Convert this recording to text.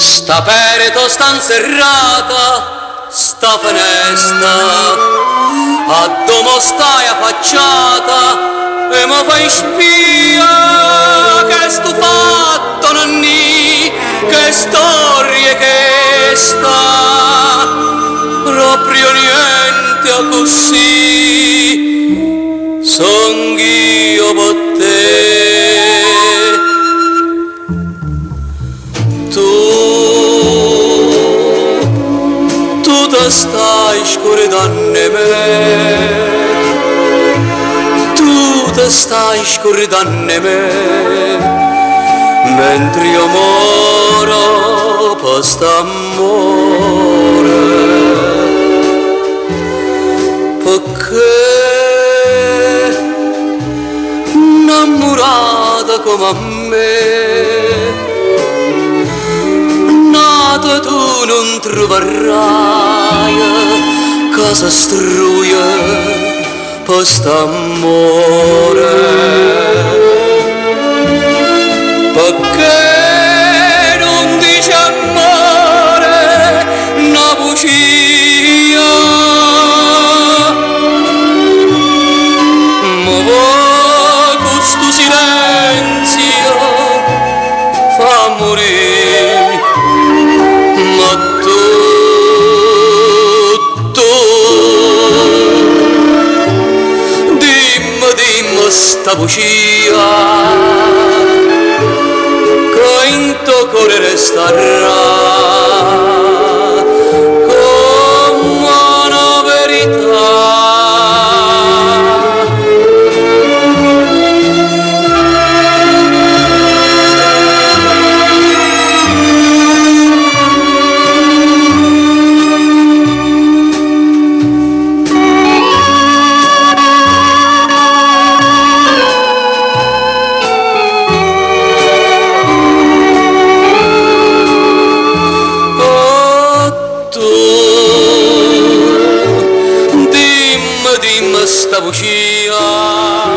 sta perito sta inserrata, sta finestra, a domo stai affacciata e mi fai spia che sto fatto nanni, che storie che sta, proprio niente a così, son io per te. Tu te stai scordando me, tu te stai scordando me, mentre io moro per st'amore, perché innamorata come a me tu non troverai cosa struia per st'amore, perché non dice amore una bugia, ma voi questo silenzio fa morire. Sta bugia che in tuo cuore resterà come una verità. Dimmi sta bugia